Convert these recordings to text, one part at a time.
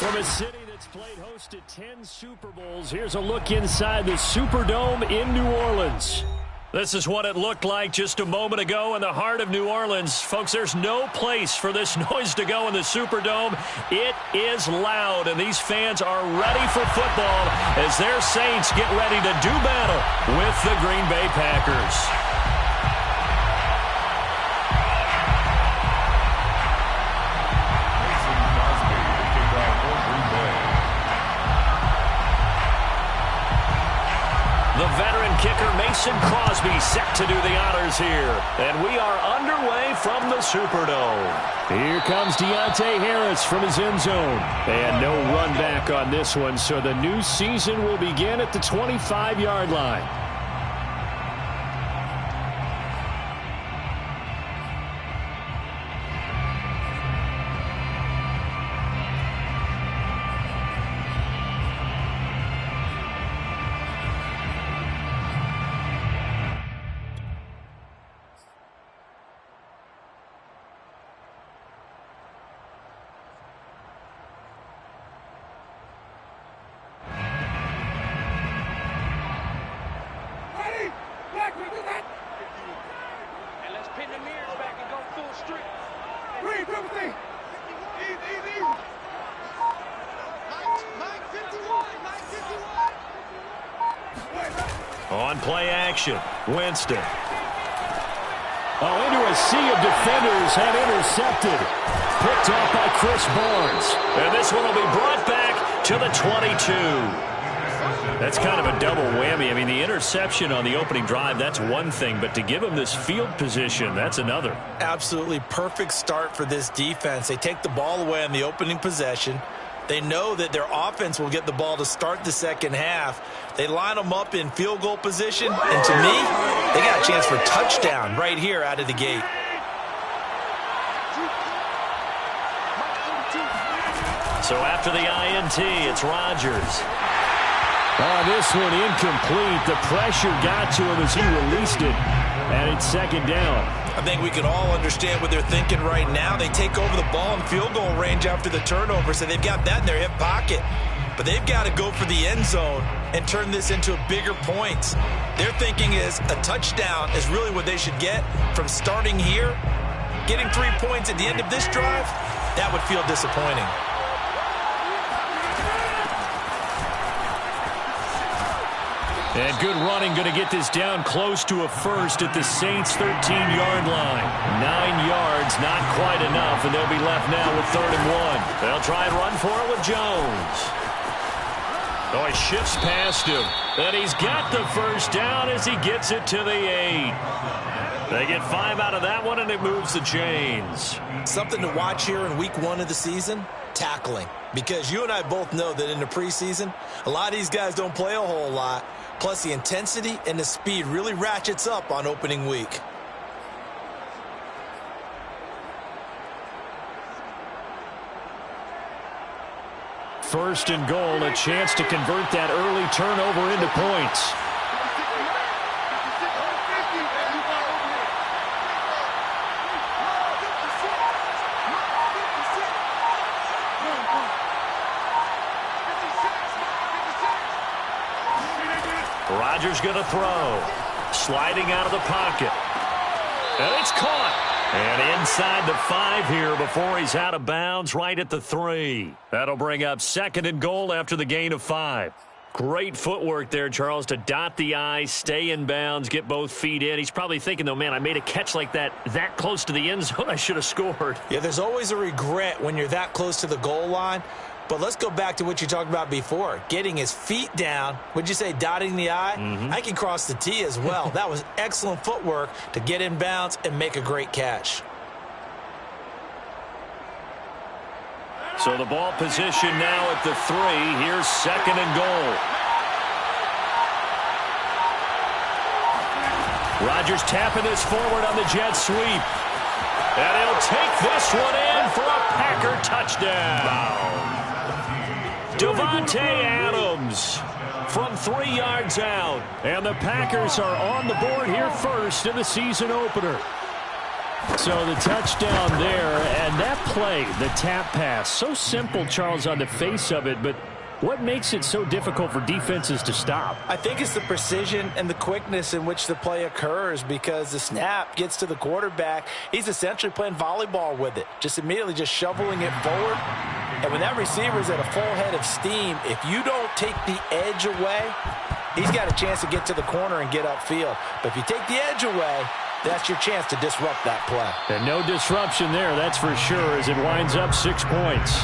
From a city that's played host to 10 Super Bowls, here's a look inside the Superdome in New Orleans. This is what it looked like just a moment ago in the heart of New Orleans. Folks, there's no place for this noise to go in the Superdome. It is loud, and these fans are ready for football as their Saints get ready to do battle with the Green Bay Packers. The veteran kicker Mason Crosby set to do the honors here. And we are underway from the Superdome. Here comes Deontay Harris from his end zone. And no run back on this one, so the new season will begin at the 25-yard line. On play action, Winston. Oh, into a sea of defenders and intercepted. Picked off by Chris Barnes. And this one will be brought back to the 22. That's kind of a double whammy. I mean, the interception on the opening drive, that's one thing. But to give him this field position, that's another. Absolutely perfect start for this defense. They take the ball away on the opening possession. They know that their offense will get the ball to start the second half. They line them up in field goal position, and to me, they got a chance for touchdown right here out of the gate. So after the INT, it's Rodgers. Oh, this one incomplete. The pressure got to him as he released it, and it's second down. I think we can all understand what they're thinking right now. They take over the ball in field goal range after the turnover, so they've got that in their hip pocket. But they've got to go for the end zone and turn this into bigger points. Their thinking is a touchdown is really what they should get from starting here. Getting 3 points at the end of this drive, that would feel disappointing. And good running, going to get this down close to a first at the Saints' 13-yard line. 9 yards, not quite enough, and they'll be left now with 3rd and 1. They'll try and run for it with Jones. Oh, he shifts past him. And he's got the first down as he gets it to the 8. They get 5 out of that one, and it moves the chains. Something to watch here in week 1 of the season, tackling. Because you and I both know that in the preseason, a lot of these guys don't play a whole lot. Plus, the intensity and the speed really ratchets up on opening week. First and goal, a chance to convert that early turnover into points. Rodgers going to throw. Sliding out of the pocket. And it's caught. And inside the 5 here before he's out of bounds right at the 3. That'll bring up 2nd and goal after the gain of 5. Great footwork there, Charles, to dot the I, stay in bounds, get both feet in. He's probably thinking, though, man, I made a catch like that close to the end zone. I should have scored. Yeah, there's always a regret when you're that close to the goal line. But let's go back to what you talked about before. Getting his feet down. Would you say dotting the I? I can cross the T as well. That was excellent footwork to get in bounds and make a great catch. So the ball position now at the 3. Here's 2nd and goal. Rodgers tapping this forward on the jet sweep. And he'll take this one in for a Packer touchdown. Davante Adams from 3 yards out. And the Packers are on the board here first in the season opener. So the touchdown there, and that play, the tap pass, so simple, Charles, on the face of it, but what makes it so difficult for defenses to stop? I think it's the precision and the quickness in which the play occurs, because the snap gets to the quarterback. He's essentially playing volleyball with it, just immediately just shoveling it forward. And when that receiver's at a full head of steam, if you don't take the edge away, he's got a chance to get to the corner and get upfield. But if you take the edge away, that's your chance to disrupt that play. And no disruption there, that's for sure, as it winds up 6 points.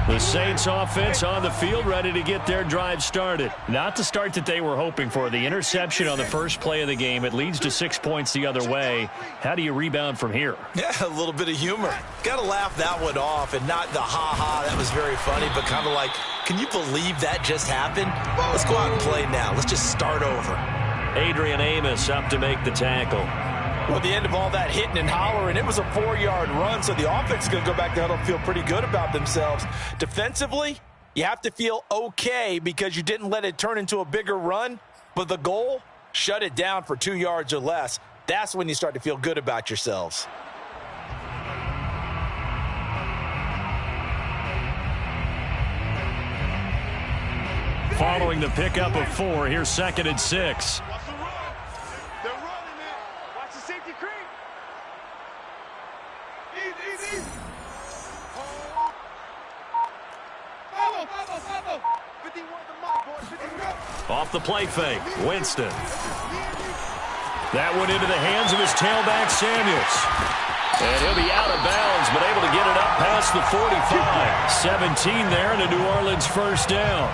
The Saints offense on the field, ready to get their drive started. Not the start that they were hoping for. The interception on the first play of the game. It leads to 6 points the other way. How do you rebound from here? Yeah, a little bit of humor. Got to laugh that one off, and not the ha-ha, that was very funny, but kind of like, can you believe that just happened? Let's go out and play now. Let's just start over. Adrian Amos up to make the tackle. Well, at the end of all that hitting and hollering, it was a 4-yard run, so the offense is going to go back to huddle and feel pretty good about themselves. Defensively, you have to feel okay because you didn't let it turn into a bigger run, but the goal, shut it down for 2 yards or less. That's when you start to feel good about yourselves. Following the pickup of 4, here's 2nd and 6. Off the play fake, Winston. That went into the hands of his tailback, Samuels. And he'll be out of bounds, but able to get it up past the 45. 17 there, and a New Orleans first down.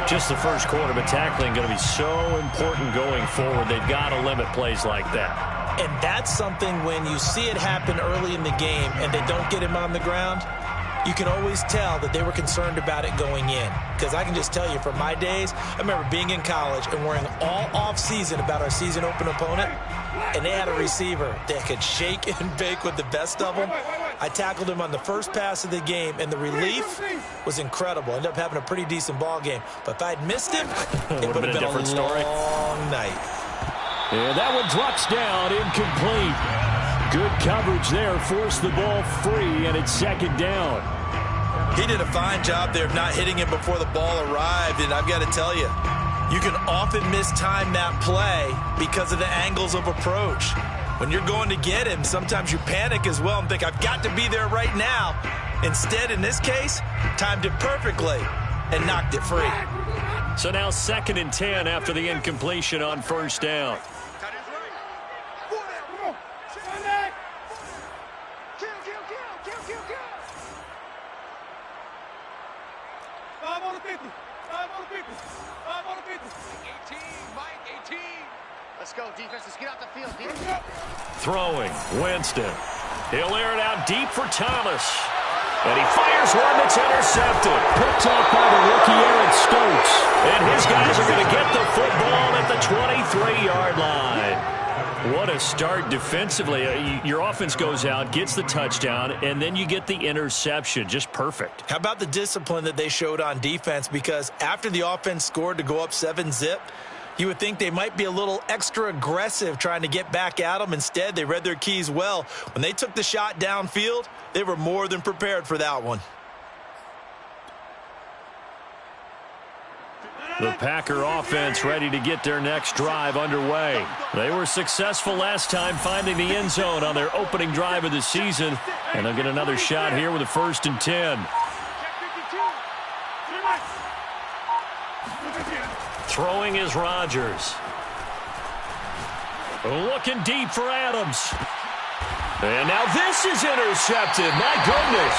Just the first quarter, but tackling going to be so important going forward. They've got to limit plays like that. And that's something when you see it happen early in the game and they don't get him on the ground, you can always tell that they were concerned about it going in. Because I can just tell you from my days, I remember being in college and worrying all off-season about our season open opponent, and they had a receiver that could shake and bake with the best of them. I tackled him on the first pass of the game, and the relief was incredible. Ended up having a pretty decent ball game. But if I'd missed him, it would have been a different story. Long night. And that one drops down, incomplete. Good coverage there, forced the ball free, and it's 2nd down. He did a fine job there of not hitting him before the ball arrived, and I've got to tell you, you can often mistime that play because of the angles of approach. When you're going to get him, sometimes you panic as well and think, I've got to be there right now. Instead, in this case, timed it perfectly and knocked it free. So now 2nd and 10 after the incompletion on first down. Let's go, defense. Let's get out the field. Throwing, Winston. He'll air it out deep for Thomas. And he fires one that's intercepted. Picked up by the rookie Eric Stokes. And his guys are going to get the football at the 23-yard line. What a start defensively. Your offense goes out, gets the touchdown, and then you get the interception. Just perfect. How about the discipline that they showed on defense? Because after the offense scored to go up 7-zip, you would think they might be a little extra aggressive trying to get back at them. Instead, they read their keys well. When they took the shot downfield, they were more than prepared for that one. The Packer offense ready to get their next drive underway. They were successful last time finding the end zone on their opening drive of the season, and they'll get another shot here with a 1st and 10. Throwing is Rodgers. Looking deep for Adams. And now this is intercepted. My goodness.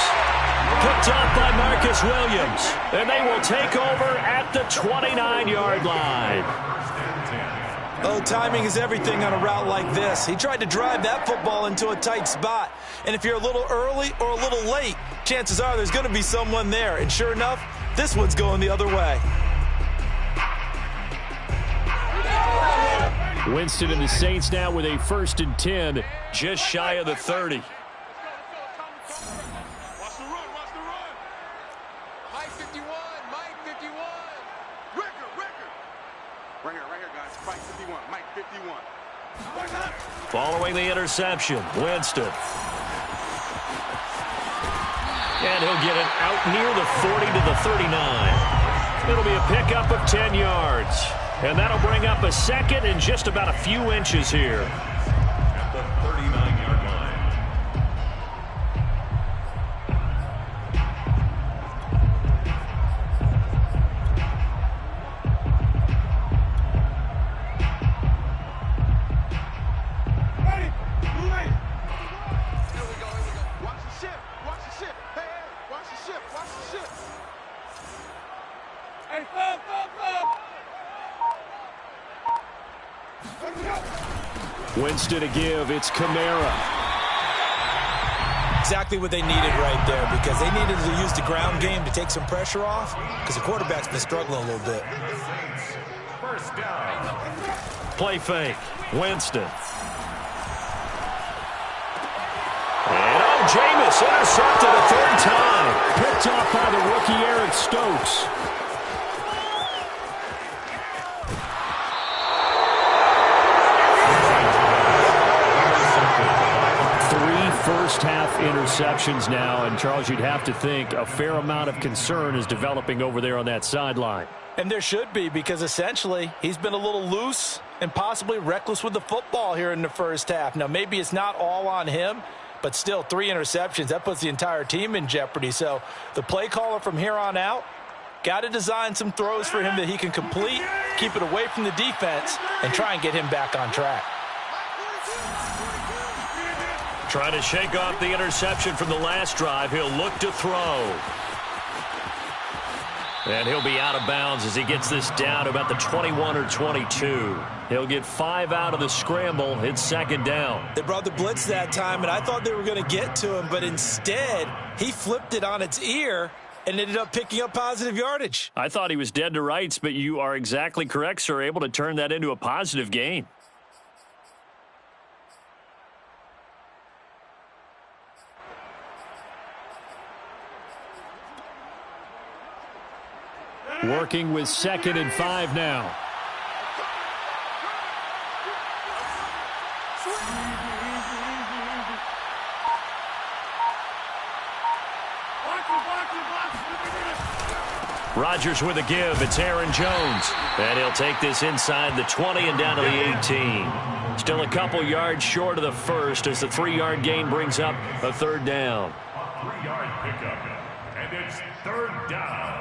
Picked off by Marcus Williams. And they will take over at the 29-yard line. Oh, timing is everything on a route like this. He tried to drive that football into a tight spot. And if you're a little early or a little late, chances are there's going to be someone there. And sure enough, this one's going the other way. Winston and the Saints now with a 1st and 10, just shy of the 30. Watch the run, watch the run. Mike 51, Mike 51. Ricker. Right here, guys. Mike 51, Mike 51. Following the interception, Winston. And he'll get it out near the 40 to the 39. It'll be a pickup of 10 yards. And that'll bring up a 2nd and just about a few inches here. At the 39-yard line. Ready, move it. Here we go. Watch the ship. Hey, watch the ship. Hey, up. Winston to give. It's Kamara. Exactly what they needed right there, because they needed to use the ground game to take some pressure off, because the quarterback's been struggling a little bit. First down. Play fake. Winston. And Jameis intercepted a 3rd time. Picked off by the rookie Eric Stokes. First-half interceptions now, and Charles, you'd have to think a fair amount of concern is developing over there on that sideline. And there should be, because essentially he's been a little loose and possibly reckless with the football here in the first half. Now, maybe it's not all on him, but still 3 interceptions. That puts the entire team in jeopardy. So the play caller from here on out got to design some throws for him that he can complete, keep it away from the defense, and try and get him back on track. Trying to shake off the interception from the last drive. He'll look to throw. And he'll be out of bounds as he gets this down to about the 21 or 22. He'll get 5 out of the scramble. It's 2nd down. They brought the blitz that time, and I thought they were going to get to him, but instead he flipped it on its ear and ended up picking up positive yardage. I thought he was dead to rights, but you are exactly correct, sir. Able to turn that into a positive gain. Working with 2nd and 5 now. Rodgers with a give. It's Aaron Jones. And he'll take this inside the 20 and down to the 18. Still a couple yards short of the first as the 3-yard gain brings up a 3rd down. A 3-yard pickup. And it's 3rd down.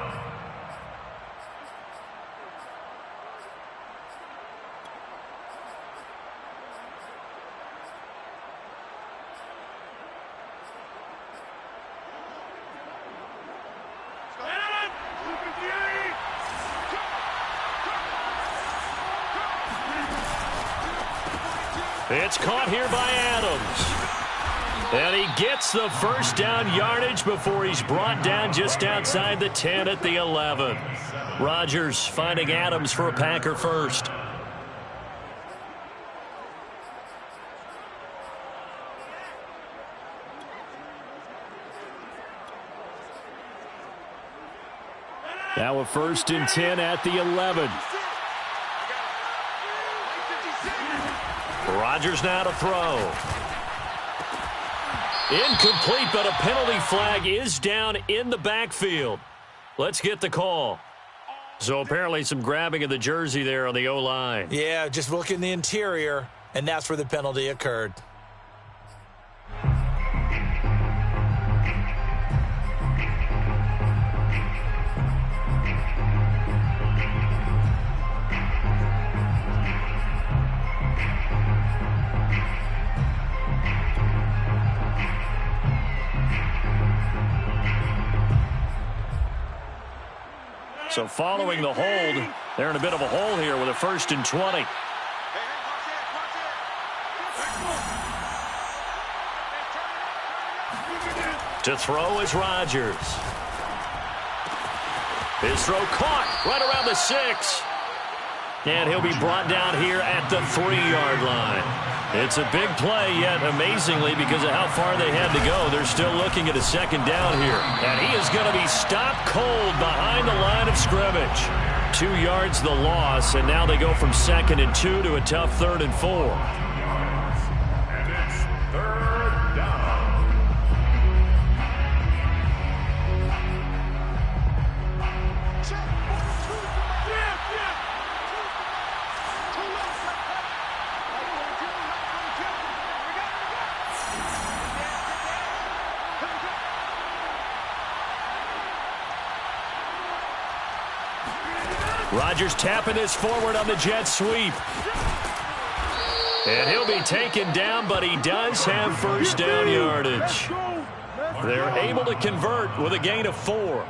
It's caught here by Adams. And he gets the 1st down yardage before he's brought down just outside the 10 at the 11. Rodgers finding Adams for a Packer first. Now a 1st and 10 at the 11. Rodgers now to throw. Incomplete, but a penalty flag is down in the backfield. Let's get the call. So apparently some grabbing of the jersey there on the O-line. Yeah, just look in the interior, and that's where the penalty occurred. So following the hold, they're in a bit of a hole here with a 1st and 20. To throw is Rodgers. His throw caught right around the 6. And he'll be brought down here at the 3-yard line. It's a big play, yet amazingly, because of how far they had to go, they're still looking at a second down here. And he is going to be stopped cold behind the line of scrimmage. 2 yards the loss, and now they go from 2nd and 2 to a tough 3rd and 4. And it's 3rd down. Rodgers tapping this forward on the jet sweep. And he'll be taken down, but he does have first down yardage. They're able to convert with a gain of 4.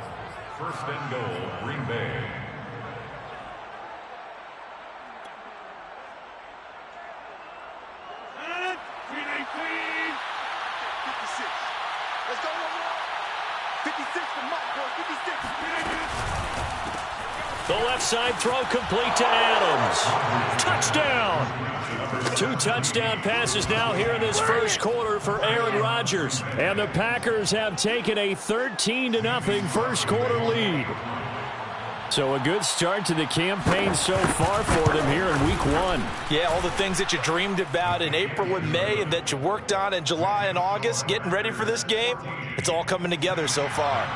1st and goal, Green Bay. Let's go, 56 for Mike, boy, 56. The left side throw complete to Adams. Touchdown! 2 touchdown passes now here in this first quarter for Aaron Rodgers. And the Packers have taken a 13-0 first quarter lead. So a good start to the campaign so far for them here in week 1. Yeah, all the things that you dreamed about in April and May and that you worked on in July and August, getting ready for this game, it's all coming together so far.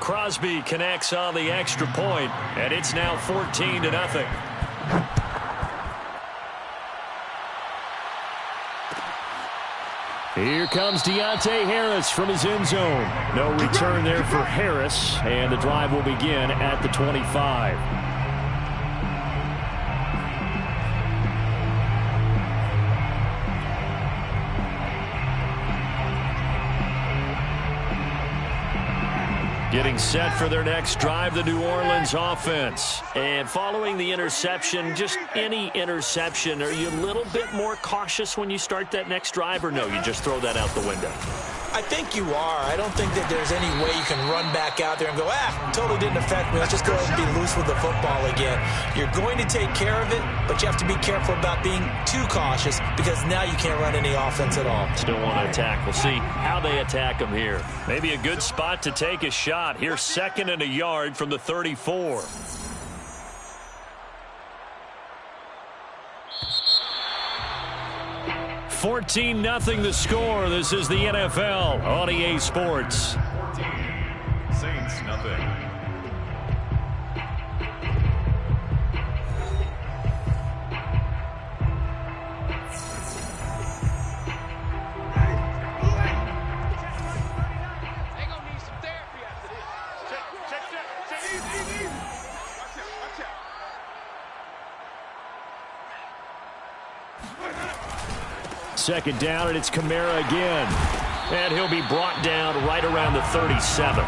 Crosby connects on the extra point, and it's now 14-0. Here comes Deontay Harris from his end zone. No return there for Harris, and the drive will begin at the 25. Getting set for their next drive, the New Orleans offense. And following the interception, just any interception, are you a little bit more cautious when you start that next drive, or no, you just throw that out the window? I think you are. I don't think that there's any way you can run back out there and go, totally didn't affect me. Let's just go ahead and be loose with the football again. You're going to take care of it, but you have to be careful about being too cautious because now you can't run any offense at all. Still want to attack. We'll see how they attack them here. Maybe a good spot to take a shot. Here's 2nd and a yard from the 34. $14-0 the score. This is the NFL on EA Sports. 14. Saints, nothing. Second down, and it's Kamara again. And he'll be brought down right around the 37.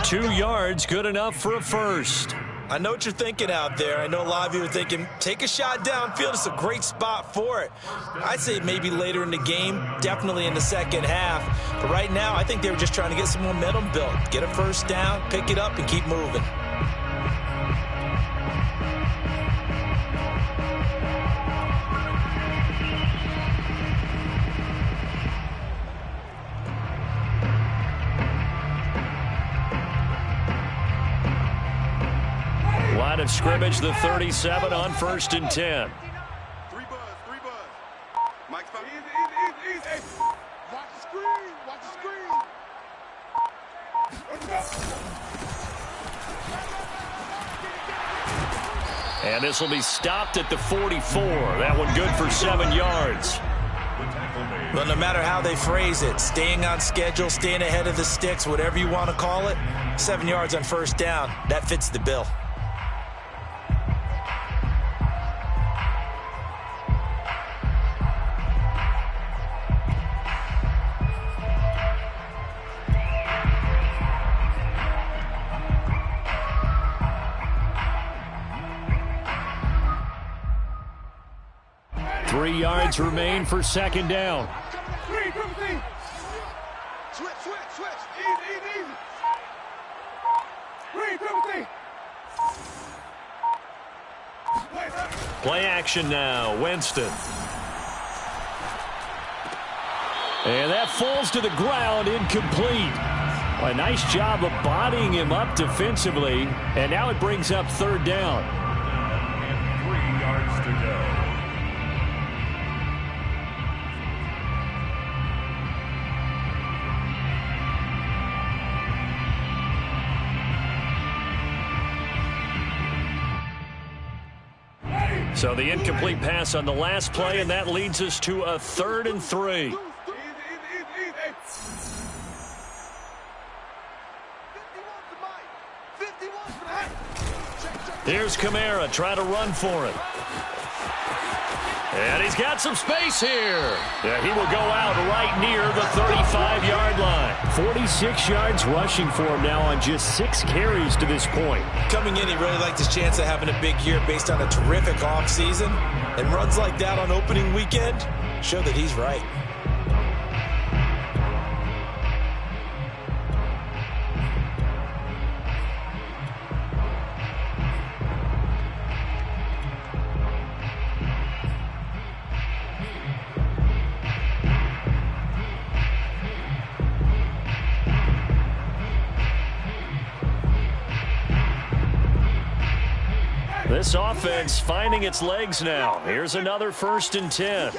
2 yards, good enough for a first. I know what you're thinking out there. I know a lot of you are thinking, take a shot downfield. It's a great spot for it. I'd say maybe later in the game, definitely in the second half. But right now, I think they were just trying to get some momentum built. Get a first down, pick it up, and keep moving. Line of scrimmage, the 37 on 1st and 10. 3 buzz. Mike's fine. Easy. Watch the screen. And this will be stopped at the 44. That one good for 7 yards. But no matter how they phrase it, staying on schedule, staying ahead of the sticks, whatever you want to call it, 7 yards on first down, that fits the bill. Three yards remain for second down. Switch. Easy. Read, Play action now. Winston. And that falls to the ground, incomplete. A nice job of bodying him up defensively. And now it brings up third down. And 3 yards to go. So the incomplete pass on the last play, and that leads us to a 3rd and 3. Here's Kamara trying to run for it. And he's got some space here. Yeah, he will go out right near the 35-yard line. 46 yards rushing for him now on just 6 carries to this point. Coming in, he really liked his chance of having a big year based on a terrific offseason. And runs like that on opening weekend show that he's right. This offense finding its legs now. Here's another 1st and 10.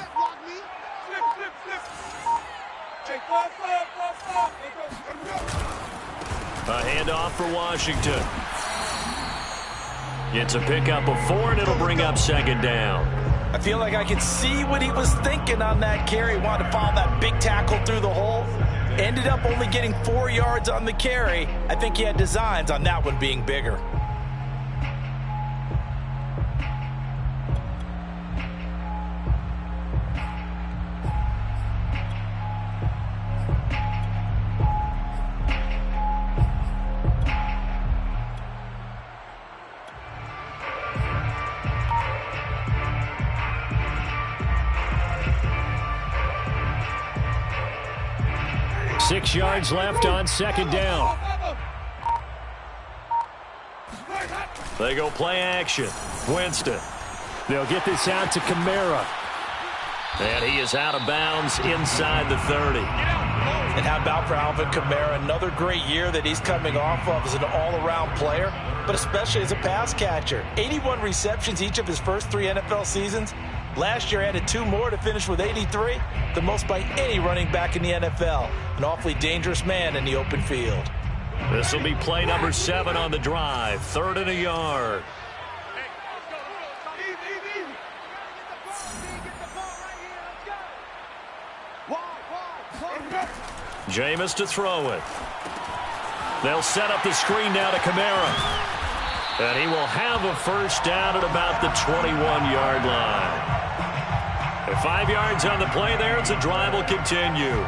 A handoff for Washington. It's a pickup of 4, and it'll bring up 2nd down. I feel like I can see what he was thinking on that carry. Wanted to follow that big tackle through the hole. Ended up only getting 4 yards on the carry. I think he had designs on that one being bigger. Six yards left on 2nd down. They go play action. Winston. They'll get this out to Kamara. And he is out of bounds inside the 30. And how about for Alvin Kamara? Another great year that he's coming off of as an all-around player, but especially as a pass catcher. 81 receptions each of his first 3 NFL seasons. Last year added 2 more to finish with 83, the most by any running back in the NFL. An awfully dangerous man in the open field. This will be play number 7 on the drive. 3rd and a yard. Jameis to throw it. They'll set up the screen now to Kamara. And he will have a 1st down at about the 21-yard line. 5 yards on the play there. It's a drive will continue.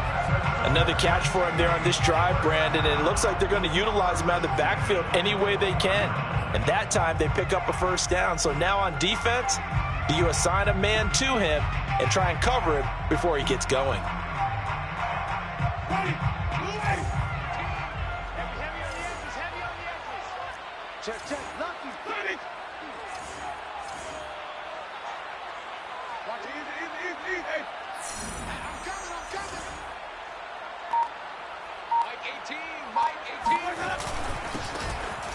Another catch for him there on this drive, Brandon. And it looks like they're going to utilize him out of the backfield any way they can. And that time they pick up a 1st down. So now on defense, do you assign a man to him and try and cover him before he gets going? Check, lucky. Watch it. Easy. I'm coming. Mike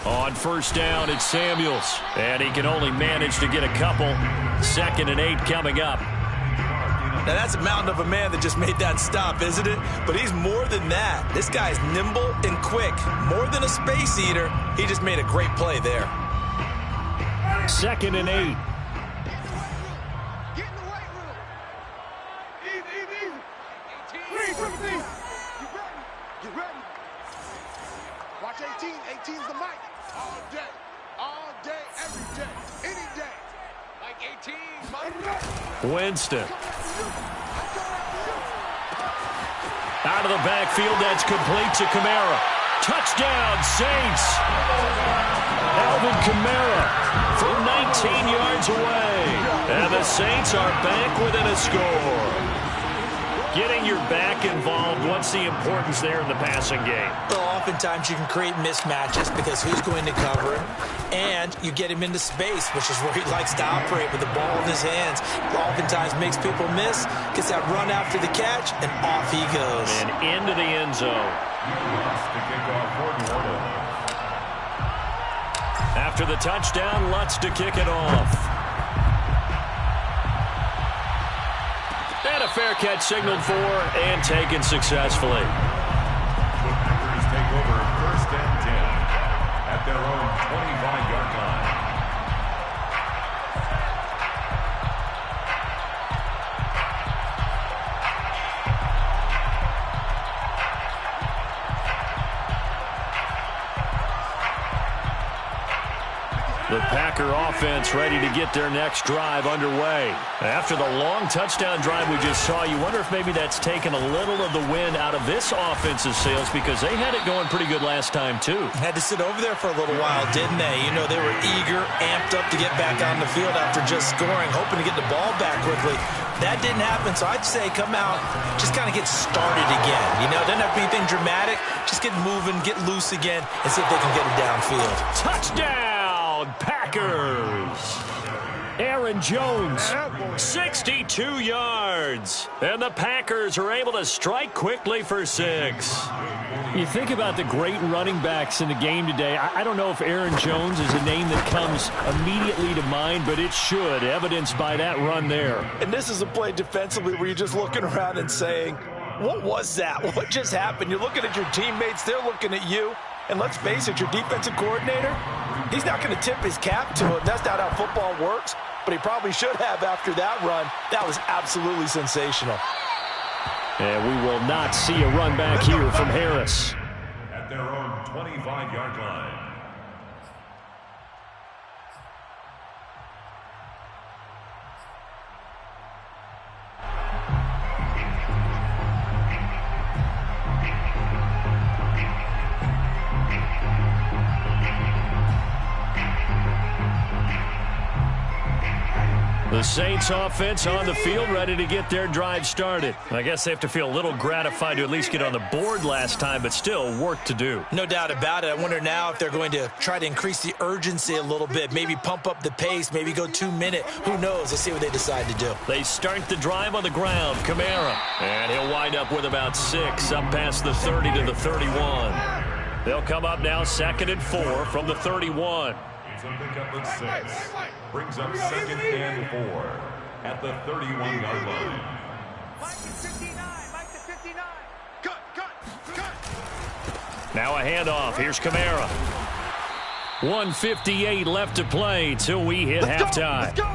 18. On 1st down, it's Samuels. And he can only manage to get a couple. 2nd and 8 coming up. Now, that's a mountain of a man that just made that stop, isn't it? But he's more than that. This guy's nimble and quick. More than a space eater. He just made a great play there. 2nd and 8. Get in the weight room. Easy. 18. Get ready. Watch 18. 18's the mic. All day, every day, any day. Like 18, Mike. Winston. Out of the backfield, that's complete to Kamara. Touchdown, Saints. Alvin Kamara from 19 yards away. And the Saints are back within a score. Getting your back involved, what's the importance there in the passing game? Well, oftentimes you can create mismatches because who's going to cover him, and you get him into space, which is where he likes to operate with the ball in his hands. Oftentimes makes people miss, gets that run after the catch, and off he goes. And into the end zone. After the touchdown, Lutz to kick it off. And a fair catch signaled for and taken successfully. The Packers take over 1st and 10 at their own 25-yard line. The Packer offense ready to get their next drive underway. After the long touchdown drive we just saw, you wonder if maybe that's taken a little of the wind out of this offense's sails because they had it going pretty good last time too. Had to sit over there for a little while, didn't they? You know, they were eager, amped up to get back on the field after just scoring, hoping to get the ball back quickly. That didn't happen, so I'd say come out, just kind of get started again. You know, doesn't have to be anything dramatic. Just get moving, get loose again, and see if they can get it downfield. Touchdown! Packers. Aaron Jones, 62 yards. And the Packers are able to strike quickly for 6. You think about the great running backs in the game today. I don't know if Aaron Jones is a name that comes immediately to mind, but it should, evidenced by that run there. And this is a play defensively where you're just looking around and saying, what was that? What just happened? You're looking at your teammates. They're looking at you. And let's face it, your defensive coordinator, he's not going to tip his cap to it. That's not how football works, but he probably should have after that run. That was absolutely sensational. And we will not see a run back here from Harris. At their own 25-yard line. The Saints offense on the field, ready to get their drive started. I guess they have to feel a little gratified to at least get on the board last time, but still work to do. No doubt about it. I wonder now if they're going to try to increase the urgency a little bit, maybe pump up the pace, maybe go 2-minute. Who knows? Let's see what they decide to do. They start the drive on the ground. Kamara. And he'll wind up with about 6 up past the 30 to the 31. They'll come up now 2nd and 4 from the 31. It's a pickup of 6. Brings up 2nd and 4 at the 31-yard line. Mike to 59. Mike to 59. Cut. Now a handoff. Here's Kamara. 1:58 left to play till we hit halftime. Let's go.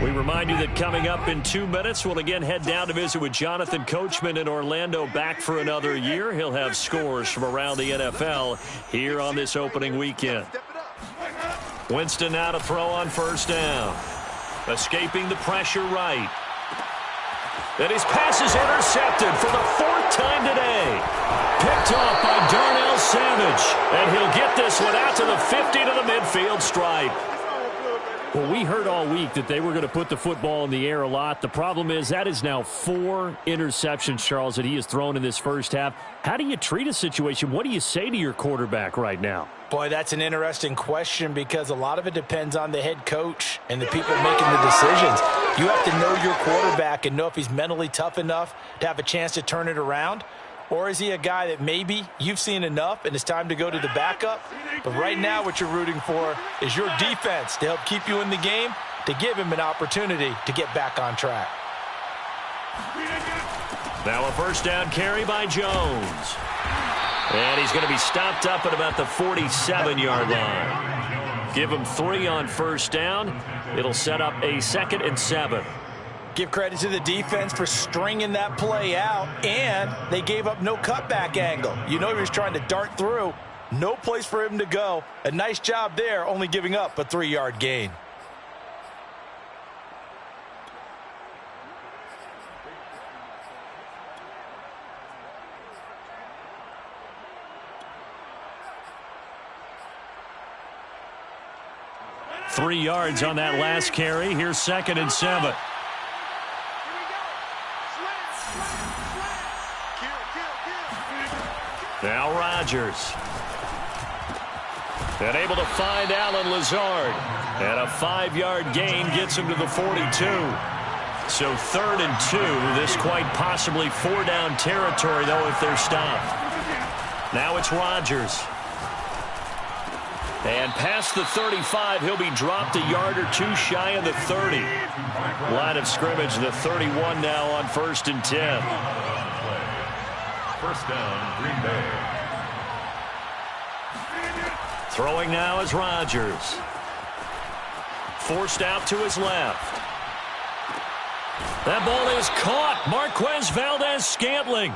We remind you that coming up in 2 minutes, we'll again head down to visit with Jonathan Coachman in Orlando, back for another year. He'll have scores from around the NFL here on this opening weekend. Winston now to throw on 1st down. Escaping the pressure right. And his pass is intercepted for the 4th time today. Picked off by Darnell Savage. And he'll get this one out to the 50 to the midfield stripe. Well, we heard all week that they were going to put the football in the air a lot. The problem is that is now 4 interceptions, Charles, that he has thrown in this first half. How do you treat a situation? What do you say to your quarterback right now? Boy, that's an interesting question because a lot of it depends on the head coach and the people making the decisions. You have to know your quarterback and know if he's mentally tough enough to have a chance to turn it around. Or is he a guy that maybe you've seen enough and it's time to go to the backup? But right now what you're rooting for is your defense to help keep you in the game, to give him an opportunity to get back on track. Now a 1st down carry by Jones. And he's going to be stopped up at about the 47-yard line. Give him 3 on 1st down. It'll set up a 2nd and 7. Give credit to the defense for stringing that play out, and they gave up no cutback angle. You know he was trying to dart through. No place for him to go. A nice job there, only giving up a 3-yard gain. Three yards on that last carry. Here's 2nd and 7. Now Rodgers. And able to find Alan Lazard. And a 5-yard gain gets him to the 42. So 3rd and 2. This quite possibly 4-down territory, though, if they're stopped. Now it's Rodgers. And past the 35, he'll be dropped a yard or two shy of the 30. Line of scrimmage, the 31 now on 1st and 10. First down, Green Bay. Throwing now is Rodgers. Forced out to his left. That ball is caught. Marquez Valdez-Scantling.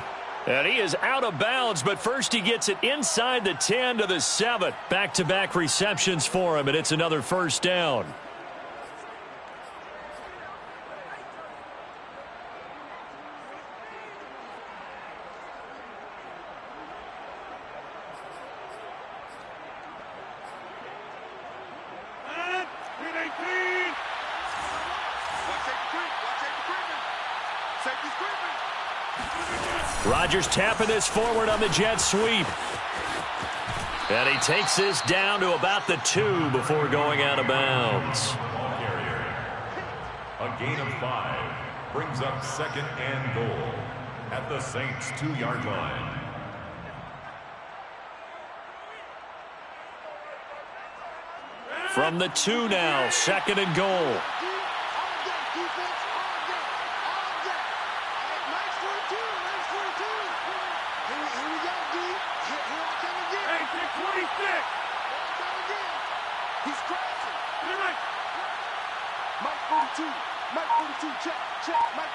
And he is out of bounds, but first he gets it inside the 10 to the 7. Back-to-back receptions for him, and it's another first down. Rodgers tapping this forward on the jet sweep. And he takes this down to about the 2 before going out of bounds. Ball carrier. A gain of 5 brings up 2nd and goal at the Saints' 2-yard line. From the 2 now, 2nd and goal. He's crashing. Mike 42. Mike 42. Check. Mike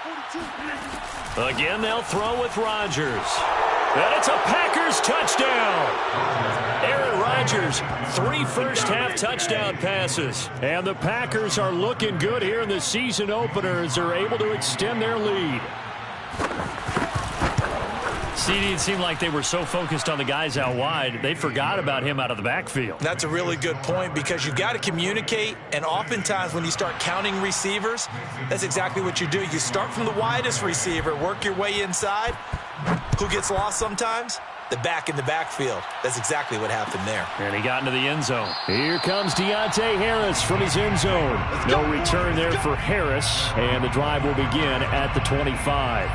42. Again, they'll throw with Rodgers. And it's a Packers touchdown. Aaron Rodgers, 3 first-half touchdown passes. And the Packers are looking good here in the season opener as they're able to extend their lead. CD, it seemed like they were so focused on the guys out wide, they forgot about him out of the backfield. That's a really good point because you've got to communicate, and oftentimes when you start counting receivers, that's exactly what you do. You start from the widest receiver, work your way inside. Who gets lost sometimes? The back in the backfield. That's exactly what happened there. And he got into the end zone. Here comes Deontay Harris from his end zone. No return there for Harris, and the drive will begin at the 25.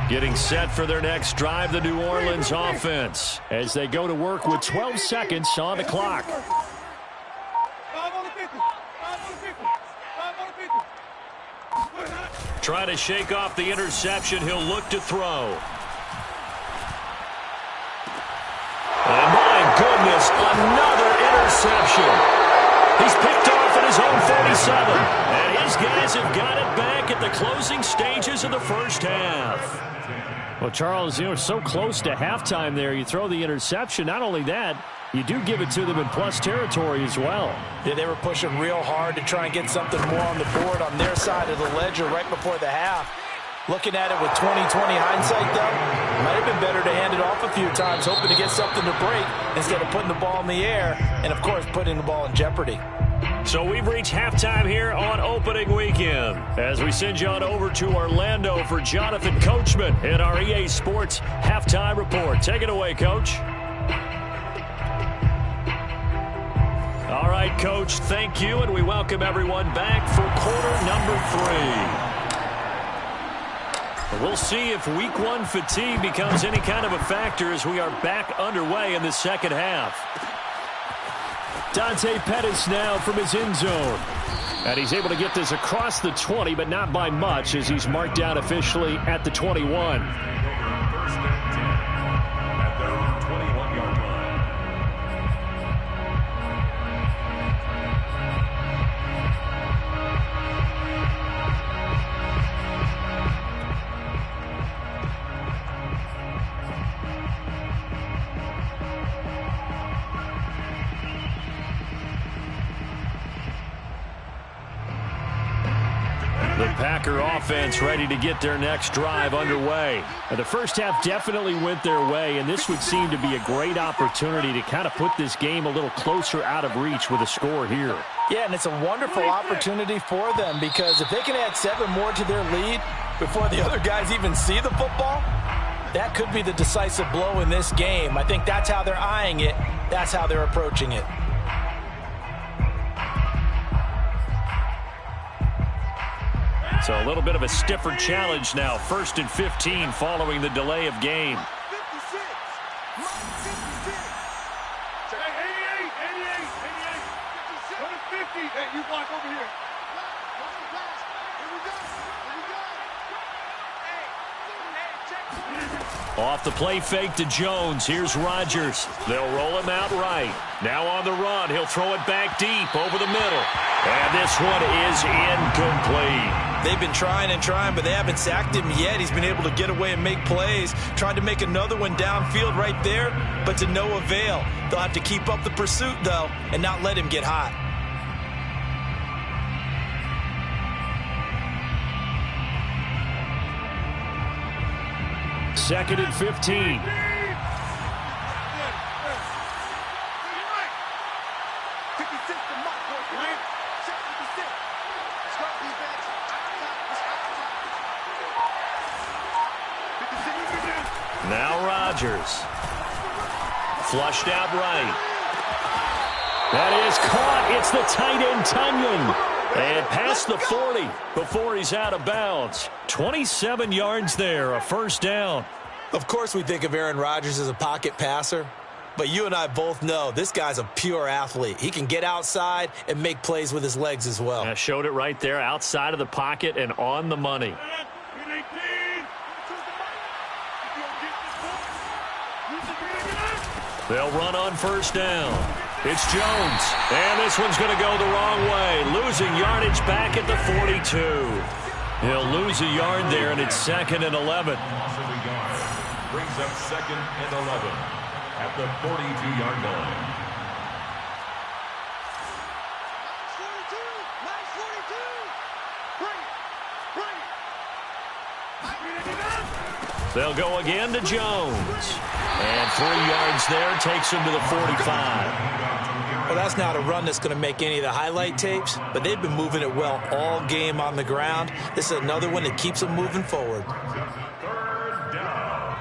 Getting set for their next drive, the New Orleans offense, as they go to work with 12 seconds on the clock. Trying to shake off the interception. He'll look to throw. And my goodness, another interception. He's picked off at his own 47. And his guys have got it back at the closing stages of the first half. Well, Charles, you know, so close to halftime there. You throw the interception. Not only that, you do give it to them in plus territory as well. Yeah, they were pushing real hard to try and get something more on the board on their side of the ledger right before the half. Looking at it with 20/20 hindsight, though, might have been better to hand it off a few times, hoping to get something to break instead of putting the ball in the air and, of course, putting the ball in jeopardy. So we've reached halftime here on opening weekend as we send you on over to Orlando for Jonathan Coachman in our EA Sports Halftime Report. Take it away, Coach. All right, Coach, thank you, and we welcome everyone back for quarter number 3. We'll see if week one fatigue becomes any kind of a factor as we are back underway in the second half. Dante Pettis now from his end zone. And he's able to get this across the 20, but not by much as he's marked down officially at the 21. First and 10 at their own 21-yard line. The Packer offense ready to get their next drive underway. Now, the first half definitely went their way, and this would seem to be a great opportunity to kind of put this game a little closer out of reach with a score here. Yeah, and it's a wonderful opportunity for them because if they can add 7 more to their lead before the other guys even see the football, that could be the decisive blow in this game. I think that's how they're eyeing it. That's how they're approaching it. So a little bit of a stiffer challenge now. 1st and 15 following the delay of game. 56. 88, 88, 87. What is 50? Hey, you block over here. Off the play fake to Jones. Here's Rodgers. They'll roll him out right. Now on the run. He'll throw it back deep over the middle. And this one is incomplete. They've been trying and trying, but they haven't sacked him yet. He's been able to get away and make plays. Tried to make another one downfield right there, but to no avail. They'll have to keep up the pursuit, though, and not let him get hot. Second and 15. Now Rodgers. Flushed out right. That is caught. It's the tight end, Tman. And past the 40 before he's out of bounds. 27 yards there, a first down. Of course we think of Aaron Rodgers as a pocket passer, but you and I both know this guy's a pure athlete. He can get outside and make plays with his legs as well. I showed it right there, outside of the pocket and on the money. They'll run on first down. It's Jones, and this one's going to go the wrong way. Losing yardage back at the 42. He'll lose a yard there, and it's 2nd and 11. Brings up 2nd and 11 at the 42-yard line. They'll go again to Jones. And 3 yards there takes him to the 45. Well, that's not a run that's going to make any of the highlight tapes, but they've been moving it well all game on the ground. This is another one that keeps them moving forward. Third down.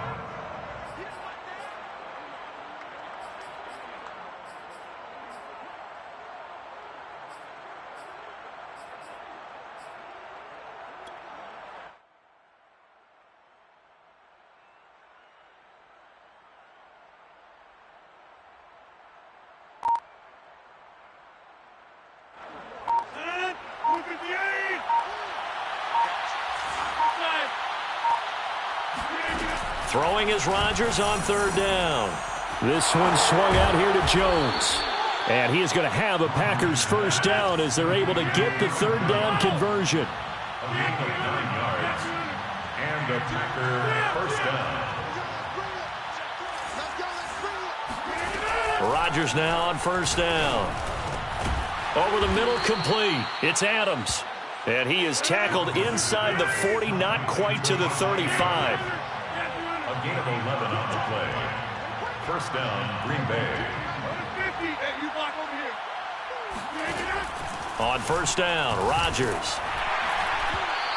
Throwing is Rodgers on third down. This one swung out here to Jones. And he is going to have a Packers first down as they're able to get the third down conversion. A gain of 9 yards. And a Packer first down. Rodgers now on first down. Over the middle, complete. It's Adams. And he is tackled inside the 40, not quite to the 35. A gain of 11 on the play. First down, Green Bay. On first down, Rodgers.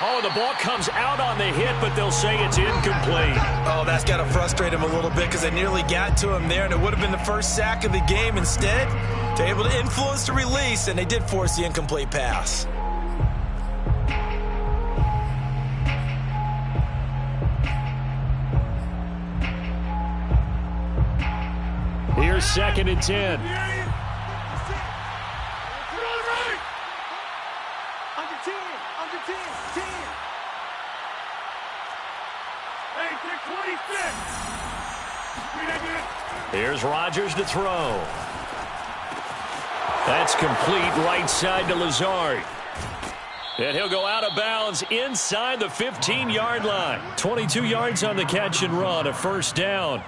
Oh, the ball comes out on the hit, but they'll say it's incomplete. Oh, that's got to frustrate him a little bit because they nearly got to him there, and it would have been the first sack of the game. Instead, they're able to influence the release, and they did force the incomplete pass. 2nd and 10. Under 10, under 10, 10. Hey, 26. Here's Rodgers to throw. That's complete right side to Lazard. And he'll go out of bounds inside the 15-yard line. 22 yards on the catch and run, a first down.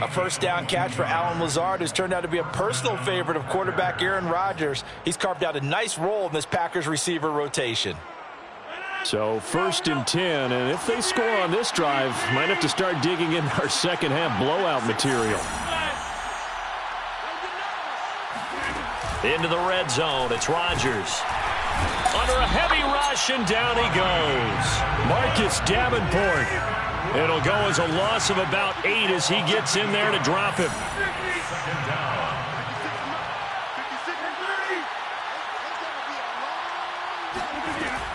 A first down catch for Allen Lazard, who's turned out to be a personal favorite of quarterback Aaron Rodgers. He's carved out a nice role in this Packers receiver rotation. So 1st and 10, and if they score on this drive, might have to start digging in our second half blowout material. Into the red zone, it's Rodgers. Under a heavy rush, and down he goes. Marcus Davenport. It'll go as a loss of about 8 as he gets in there to drop him.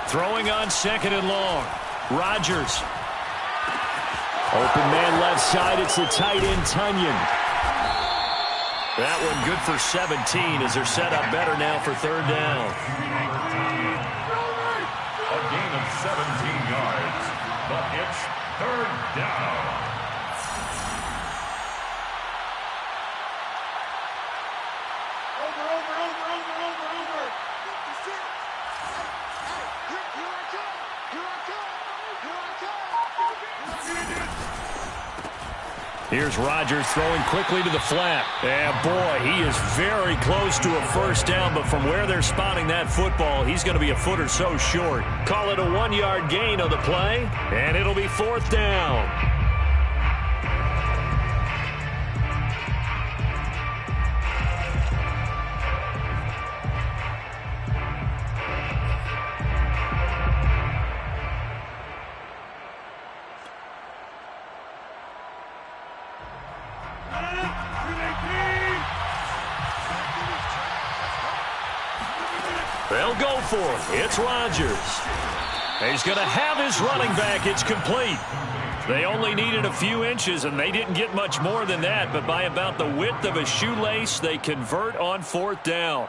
Throwing on 2nd and long. Rodgers. Open man left side. It's the tight end, Tman. That one good for 17 as they're set up better now for 3rd down. A gain of 17 yards, but it's 3rd down. Over. 56. Hey, here I come. Here's Rodgers throwing quickly to the flat. And boy, he is very close to a first down, but from where they're spotting that football, he's going to be a foot or so short. Call it a 1-yard gain on the play, and it'll be 4th down. They'll go for it. It's Rodgers. He's going to have his running back. It's complete. They only needed a few inches, and they didn't get much more than that. But by about the width of a shoelace, they convert on 4th down.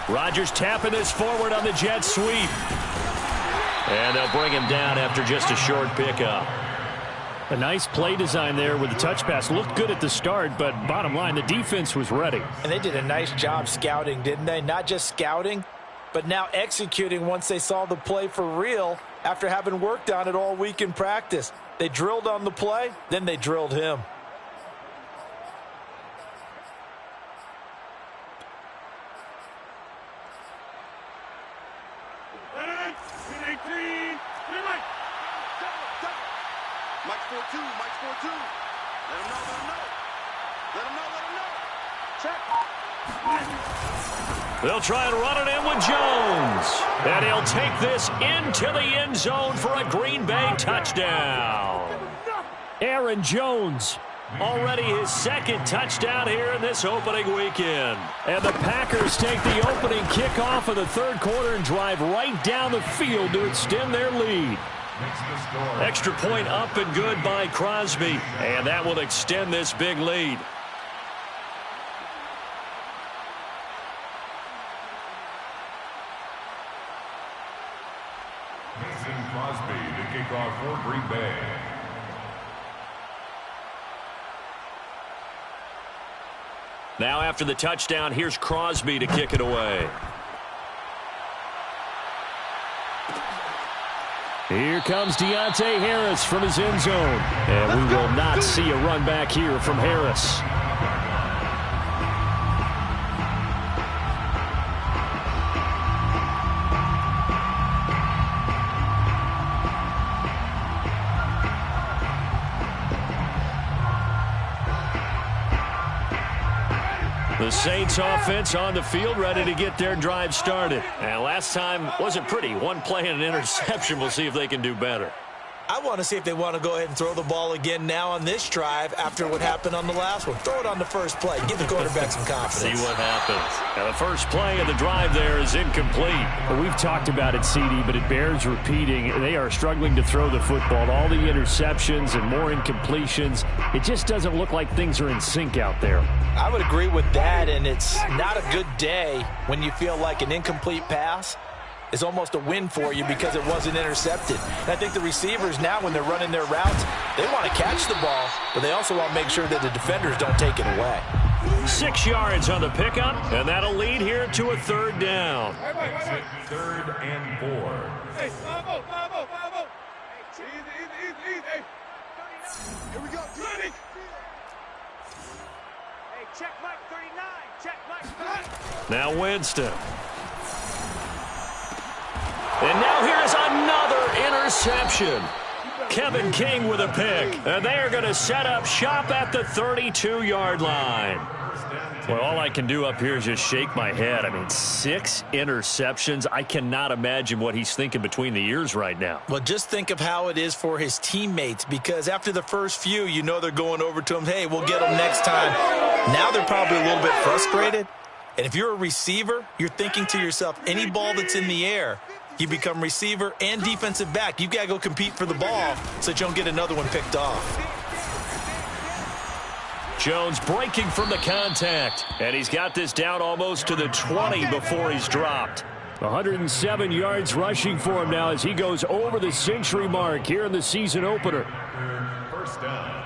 Rodgers tapping this forward on the jet sweep. And they'll bring him down after just a short pickup. A nice play design there with the touch pass. Looked good at the start, but bottom line, the defense was ready. And they did a nice job scouting, didn't they? Not just scouting, but now executing once they saw the play for real after having worked on it all week in practice. They drilled on the play, then they drilled him. They'll try and run it in with Jones. And he'll take this into the end zone for a Green Bay touchdown. Aaron Jones, already his 2nd touchdown here in this opening weekend. And the Packers take the opening kickoff of the 3rd quarter and drive right down the field to extend their lead. Extra point up and good by Crosby. And that will extend this big lead. Crosby to kick off for Green Bay. Now after the touchdown, here's Crosby to kick it away. Here comes Deontay Harris from his end zone. And we will not see a run back here from Harris. The Saints offense on the field, ready to get their drive started. And last time wasn't pretty. One play and an interception. We'll see if they can do better. I want to see if they want to go ahead and throw the ball again now on this drive after what happened on the last one. Throw it on the first play. Give the quarterback some confidence. See what happens. Now the first play of the drive there is incomplete. Well, we've talked about it, CD, but it bears repeating. They are struggling to throw the football. All the interceptions and more incompletions. It just doesn't look like things are in sync out there. I would agree with that, and it's not a good day when you feel like an incomplete pass is almost a win for you because it wasn't intercepted. And I think the receivers now, when they're running their routes, they want to catch the ball, but they also want to make sure that the defenders don't take it away. 6 yards on the pickup, and that'll lead here to a third down. Third and 4. Hey, 5-0. Easy. Here we go, 20. Hey, check Mike 39. Check Mike. Now Winston. And now here's another interception. Kevin King with a pick. And they are going to set up shop at the 32-yard line. Well, all I can do up here is just shake my head. I mean, 6 interceptions. I cannot imagine what he's thinking between the ears right now. Well, just think of how it is for his teammates, because after the first few, you know they're going over to him, hey, we'll get them next time. Now they're probably a little bit frustrated. And if you're a receiver, you're thinking to yourself, any ball that's in the air, you become receiver and defensive back. You've got to go compete for the ball so that you don't get another one picked off. Jones breaking from the contact. And he's got this down almost to the 20 before he's dropped. 107 yards rushing for him now as he goes over the century mark here in the season opener. First down.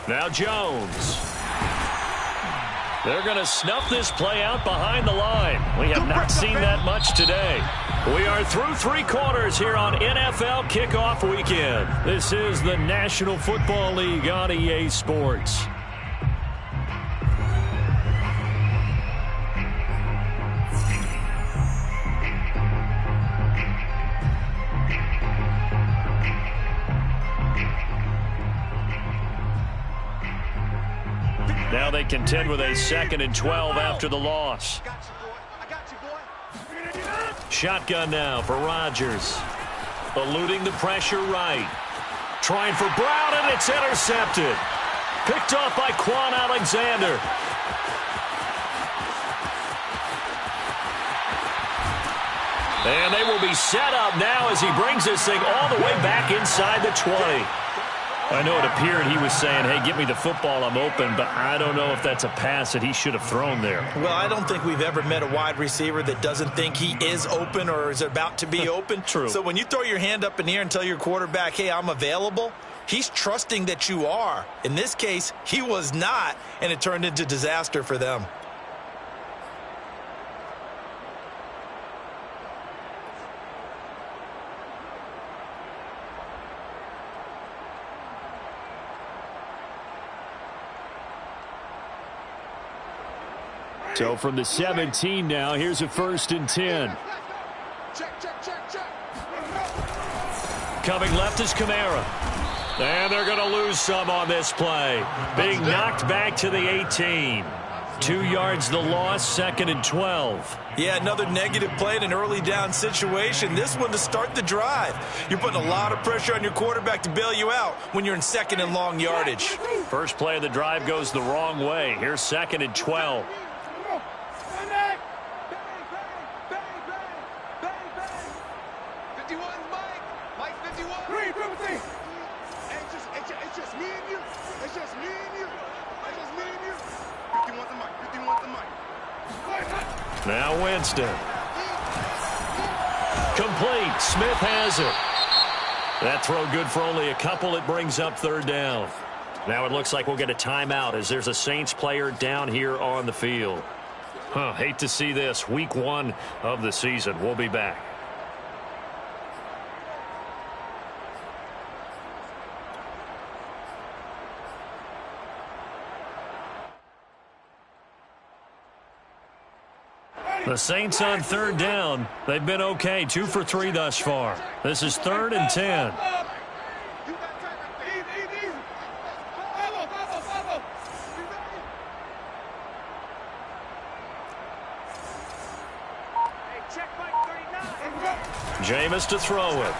Now Jones. They're going to snuff this play out behind the line. We have not seen that much today. We are through 3 quarters here on NFL Kickoff Weekend. This is the National Football League on EA Sports. Now they contend with a 2nd and 12 after the loss. Shotgun now for Rodgers. Eluding the pressure right. Trying for Brown, and it's intercepted. Picked off by Quan Alexander. And they will be set up now as he brings this thing all the way back inside the 20. I know it appeared he was saying, hey, give me the football, I'm open, but I don't know if that's a pass that he should have thrown there. Well, I don't think we've ever met a wide receiver that doesn't think he is open or is about to be open. True. So when you throw your hand up in the air and tell your quarterback, hey, I'm available, he's trusting that you are. In this case, he was not, and it turned into disaster for them. So from the 17 now, here's a 1st and 10. Coming left is Kamara. And they're going to lose some on this play. Being knocked back to the 18. 2 yards the loss, 2nd and 12. Yeah, another negative play in an early down situation. This one to start the drive. You're putting a lot of pressure on your quarterback to bail you out when you're in 2nd and long yardage. First play of the drive goes the wrong way. Here's 2nd and 12. 51 to Mike. Now Winston. Complete. Smith has it. That throw good for only a couple. It brings up 3rd down. Now it looks like we'll get a timeout as there's a Saints player down here on the field. Hate to see this. Week 1 of the season. We'll be back. The Saints on third down. They've been okay, 2 for 3 thus far. This is 3rd and 10. Jameis to throw it.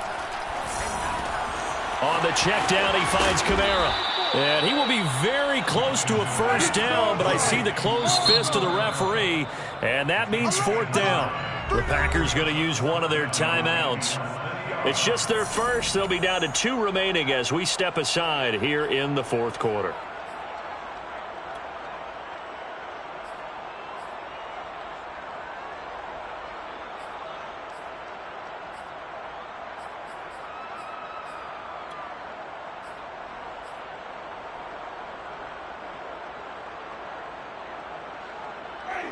On the check down, he finds Kamara. And he will be very close to a first down, but I see the closed fist of the referee, and that means 4th down. The Packers going to use one of their timeouts. It's just their first. They'll be down to 2 remaining as we step aside here in the 4th quarter.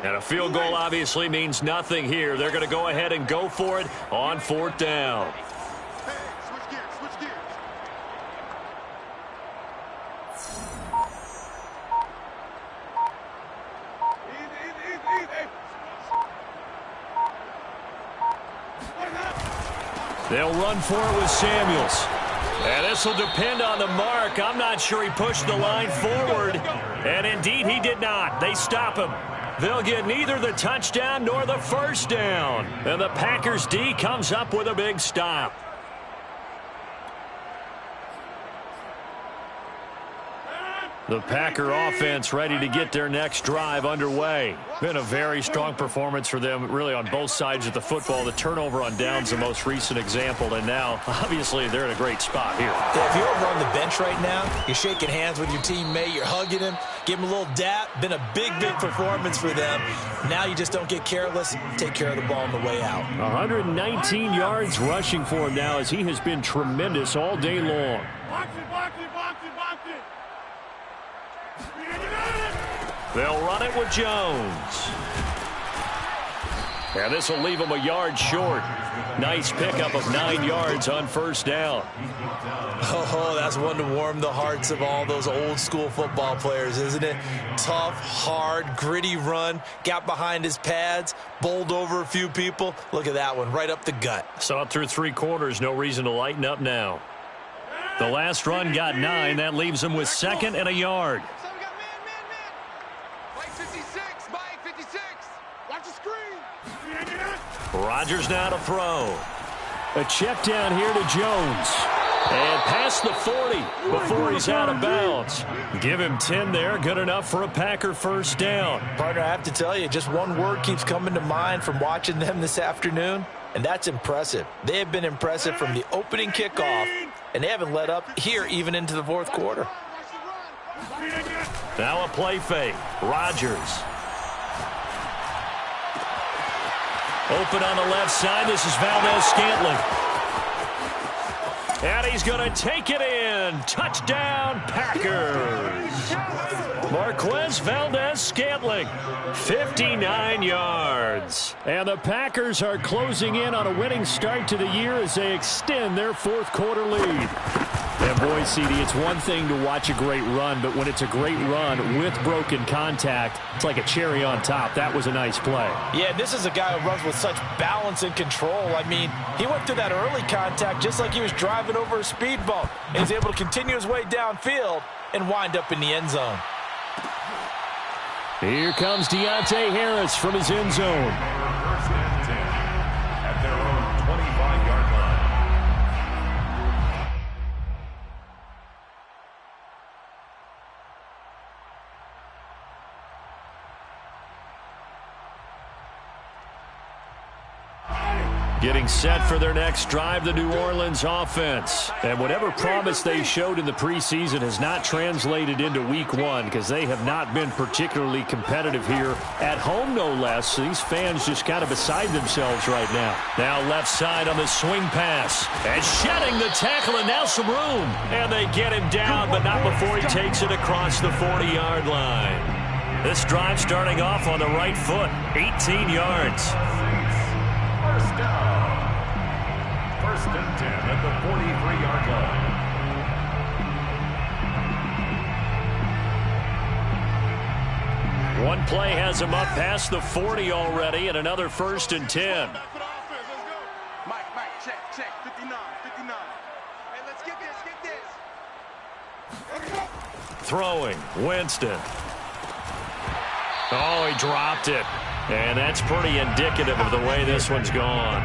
And a field goal obviously means nothing here. They're going to go ahead and go for it on 4th down. Hey, switch gears, switch gears. They'll run for it with Samuels. And this will depend on the mark. I'm not sure he pushed the line forward. And indeed he did not. They stop him. They'll get neither the touchdown nor the first down. And the Packers D comes up with a big stop. The Packer offense ready to get their next drive underway. Been a very strong performance for them, really, on both sides of the football. The turnover on downs the most recent example, and now, obviously, they're in a great spot here. If you're over on the bench right now, you're shaking hands with your teammate, you're hugging him, give him a little dap. Been a big, big performance for them. Now you just don't get careless. Take care of the ball on the way out. 119 yards rushing for him now as he has been tremendous all day long. Box it, box it, box it, box it. They'll run it with Jones. And this will leave him a yard short. Nice pickup of 9 yards on first down. Oh, that's one to warm the hearts of all those old school football players, isn't it? Tough, hard, gritty run. Got behind his pads, bowled over a few people. Look at that one, right up the gut. Saw it through 3 quarters. No reason to lighten up now. The last run got 9. That leaves him with 2nd and a yard. So we got man. Mike 56, Mike 56. Watch the screen. Rodgers now to throw. A check down here to Jones. And past the 40 before he's out of bounds. Give him 10 there. Good enough for a Packer first down. Partner, I have to tell you, just one word keeps coming to mind from watching them this afternoon, and that's impressive. They have been impressive from the opening kickoff, and they haven't let up here even into the 4th quarter. Now a play fake. Rodgers. Open on the left side. This is Valdez-Scantling. And he's going to take it in. Touchdown, Packers. Marquez Valdez-Scantling, 59 yards. And the Packers are closing in on a winning start to the year as they extend their 4th quarter lead. And boy, CD, it's one thing to watch a great run, but when it's a great run with broken contact, it's like a cherry on top. That was a nice play. Yeah, this is a guy who runs with such balance and control. I mean, he went through that early contact just like he was driving over a speed bump. And he's able to continue his way downfield and wind up in the end zone. Here comes Deontay Harris from his end zone. First and 10 at their own 25-yard line. Getting set for their next drive, the New Orleans offense. And whatever promise they showed in the preseason has not translated into week 1 because they have not been particularly competitive here at home, no less. So these fans just kind of beside themselves right now. Now left side on the swing pass. And shedding the tackle, and now some room. And they get him down, but not before he takes it across the 40-yard line. This drive starting off on the right foot, 18 yards. First down. First and 10 at the 43-yard line. One play has him up past the 40 already, and another 1st and 10. Mike, check, 59. Hey, let's get this. Throwing, Winston. Oh, he dropped it. And that's pretty indicative of the way this one's gone.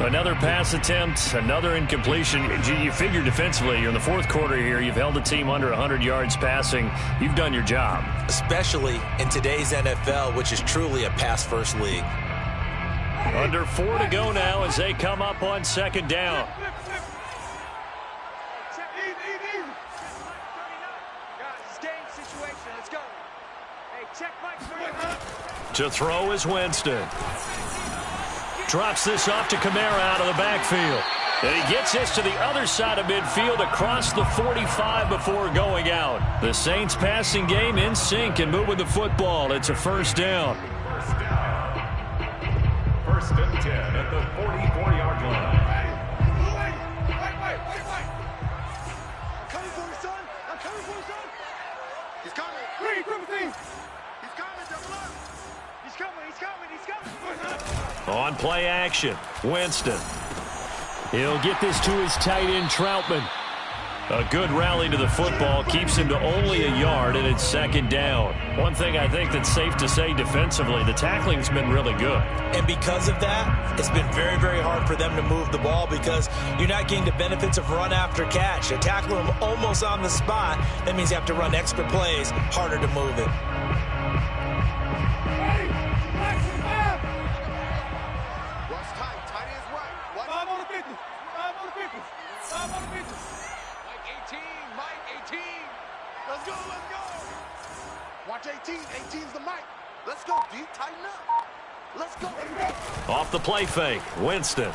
Another pass attempt, another incompletion. You figure defensively, you're in the 4th quarter here. You've held a team under 100 yards passing. You've done your job. Especially in today's NFL, which is truly a pass-first league. Under 4 to go now as they come up on 2nd down. To throw is Winston. Drops this off to Kamara out of the backfield. And he gets this to the other side of midfield across the 45 before going out. The Saints passing game in sync and moving the football. It's a 1st down. 1st and 10 at the 44-yard line. I'm coming for you, son. He's coming. He's coming, double up. He's coming. On play action, Winston. He'll get this to his tight end, Troutman. A good rally to the football keeps him to only a yard, and it's 2nd down. One thing I think that's safe to say defensively, the tackling's been really good. And because of that, it's been very, very hard for them to move the ball because you're not getting the benefits of run after catch. You tackle them almost on the spot. That means you have to run extra plays, harder to move it. Watch 18. 18's the mic. Let's go, D. Tighten up. Let's go. Off the play fake, Winston.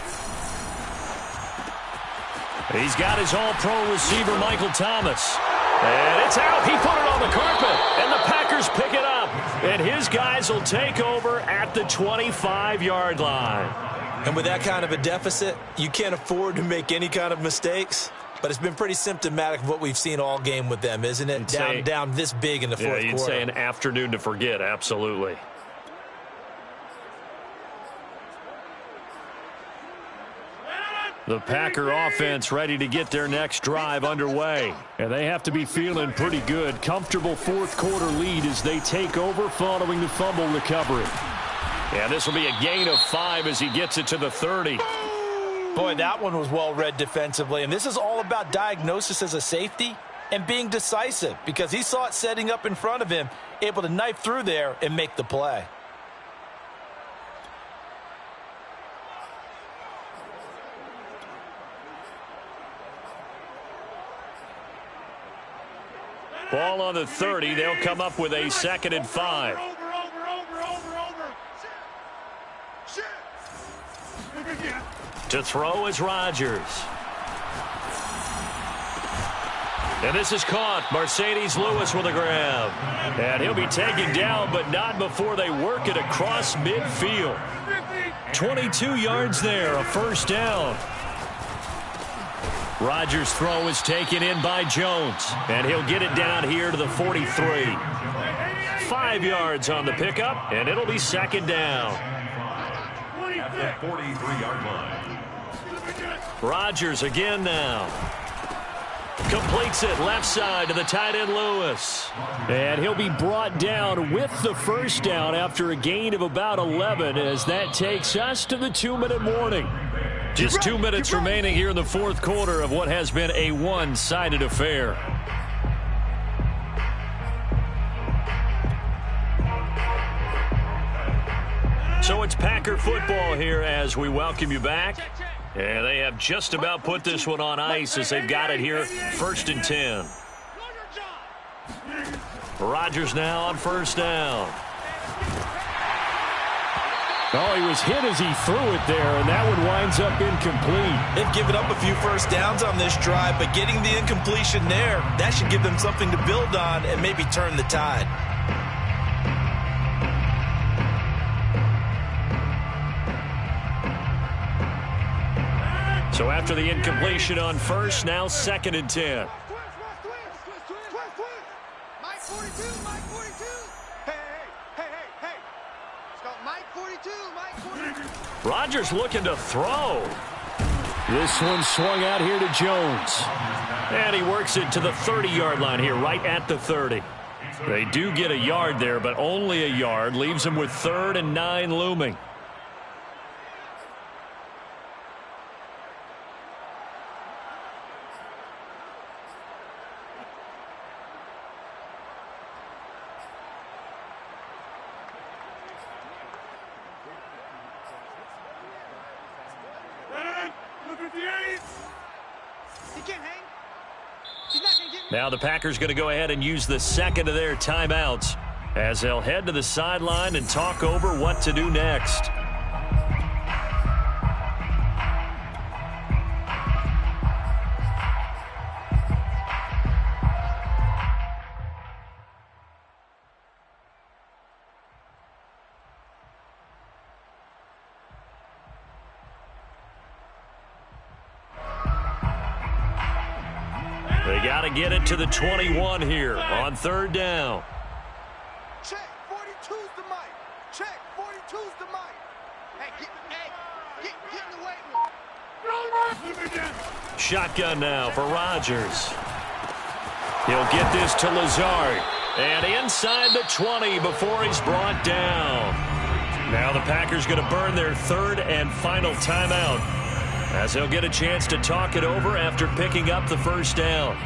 He's got his all-pro receiver, Michael Thomas. And it's out. He put it on the carpet. And the Packers pick it up. And his guys will take over at the 25-yard line. And with that kind of a deficit, you can't afford to make any kind of mistakes. But it's been pretty symptomatic of what we've seen all game with them, isn't it? Down this big in the 4th quarter. Yeah, you'd say an afternoon to forget, absolutely. The Packer offense ready to get their next drive underway. And they have to be feeling pretty good. Comfortable 4th quarter lead as they take over following the fumble recovery. Yeah, this will be a gain of 5 as he gets it to the 30. Boy, that one was well read defensively. And this is all about diagnosis as a safety and being decisive because he saw it setting up in front of him, able to knife through there and make the play. Ball on the 30. They'll come up with a 2nd and 5. To throw is Rodgers. And this is caught. Mercedes Lewis with a grab. And he'll be taken down, but not before they work it across midfield. 22 yards there, a 1st down. Rodgers' throw is taken in by Jones. And he'll get it down here to the 43. 5 yards on the pickup, and it'll be 2nd down. At the 43-yard line. Rodgers again now. Completes it left side to the tight end Lewis. And he'll be brought down with the 1st down after a gain of about 11 as that takes us to the 2-minute warning. Just 2 minutes remaining here in the 4th quarter of what has been a one-sided affair. So it's Packer football here as we welcome you back. And they have just about put this one on ice as they've got it here, 1st and 10. Rodgers now on 1st down. Oh, he was hit as he threw it there, and that one winds up incomplete. They've given up a few 1st downs on this drive, but getting the incompletion there, that should give them something to build on and maybe turn the tide. So after the incompletion on 1st, now 2nd and 10. Mike 42, Mike 42. Rodgers looking to throw. This one swung out here to Jones. And he works it to the 30-yard line here, right at the 30. They do get a yard there, but only a yard. Leaves them with 3rd and 9 looming. Now the Packers going to go ahead and use the second of their timeouts as they'll head to the sideline and talk over what to do next. They got to get it to the 21 here on 3rd down. Check, 42's the mic. Check, 42's the mic. Hey, get in the weight room. Shotgun now for Rodgers. He'll get this to Lazard. And inside the 20 before he's brought down. Now the Packers going to burn their 3rd and final timeout, as they'll get a chance to talk it over after picking up the 1st down.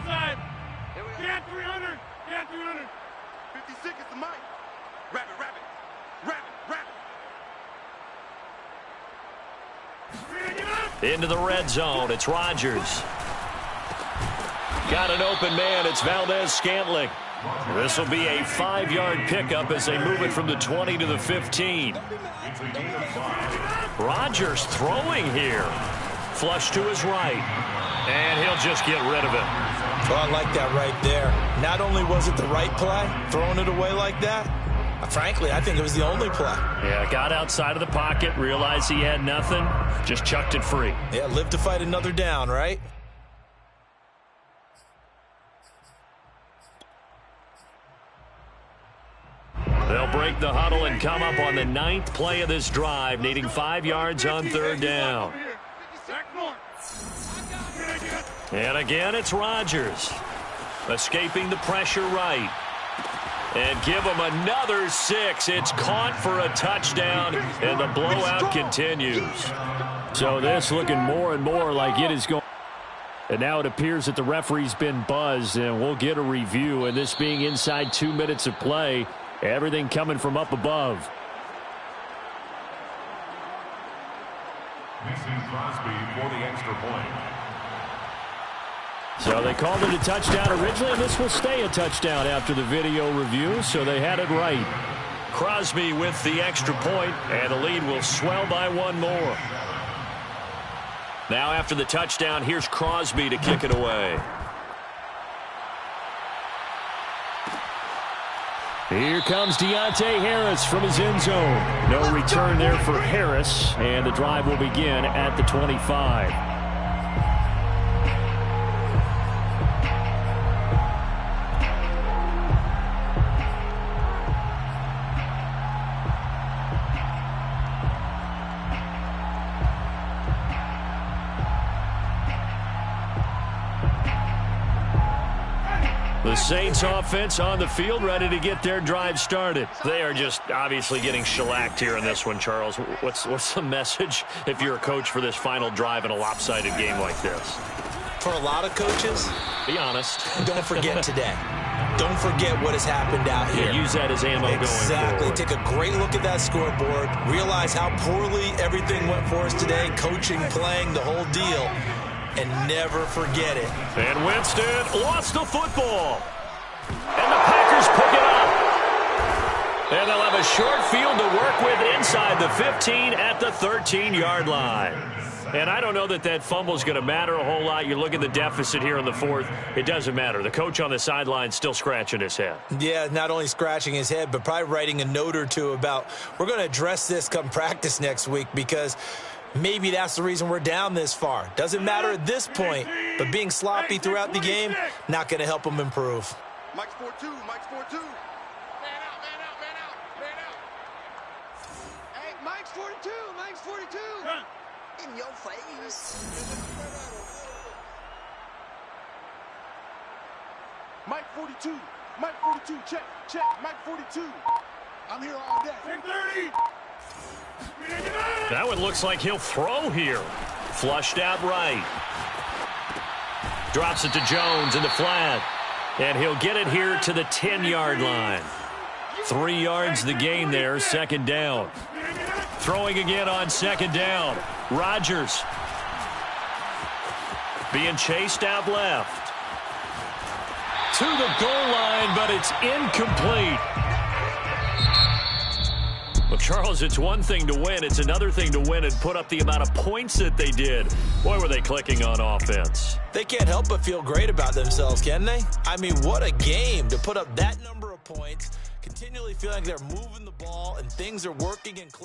Inside. Get 300. Get 300. 56 is the mic. Rabbit. Into the red zone. It's Rodgers. Got an open man. It's Valdez-Scantling. This will be a 5-yard pickup as they move it from the 20 to the 15. Rodgers throwing here. Flush to his right. And he'll just get rid of it. Well, I like that right there. Not only was it the right play, throwing it away like that, frankly, I think it was the only play. Yeah, got outside of the pocket, realized he had nothing, just chucked it free. Yeah, live to fight another down, right? They'll break the huddle and come up on the 9th play of this drive, needing 5 yards on 3rd down. And again, it's Rodgers. Escaping the pressure right. And give him another 6. It's caught for a touchdown, and the blowout continues. So this looking more and more like it is going. And now it appears that the referee's been buzzed, and we'll get a review. And this being inside 2 minutes of play, everything coming from up above. Missing Crosby for the extra point. So they called it a touchdown originally, and this will stay a touchdown after the video review, so they had it right. Crosby with the extra point, and the lead will swell by 1 more. Now after the touchdown, here's Crosby to kick it away. Here comes Deontay Harris from his end zone. No return there for Harris, and the drive will begin at the 25. The Saints offense on the field, ready to get their drive started. They are just obviously getting shellacked here in this one, Charles. What's the message if you're a coach for this final drive in a lopsided game like this? For a lot of coaches, be honest. Don't forget today. Don't forget what has happened out here. Yeah, use that as ammo going forward. Exactly. Take a great look at that scoreboard. Realize how poorly everything went for us today. Coaching, playing, the whole deal. And never forget it. And Winston lost the football. And the Packers pick it up. And they'll have a short field to work with inside the 15 at the 13-yard line. And I don't know that that fumble is going to matter a whole lot. You look at the deficit here in the 4th. It doesn't matter. The coach on the sideline still scratching his head. Yeah, not only scratching his head, but probably writing a note or two about we're going to address this come practice next week because Maybe that's the reason we're down this far. Doesn't matter at this point, but being sloppy throughout the game, not going to help them improve. Mike's 4-2. Mike's 4-2. Man out, man out, man out, man out. Hey, Mike's 42. Mike's 42. In your face. Mike 42. Mike 42. Check. Check. Mike 42. I'm here all day. 10-30. That one looks like he'll throw here. Flushed out right. Drops it to Jones in the flat. And he'll get it here to the 10-yard line. 3 yards the gain there, second down. Throwing again on second down. Rodgers being chased out left. To the goal line, but it's incomplete. Well, Charles, it's one thing to win. It's another thing to win and put up the amount of points that they did. Boy, were they clicking on offense. They can't help but feel great about themselves, can they? I mean, what a game to put up that number of points, continually feeling like they're moving the ball and things are working and clicking.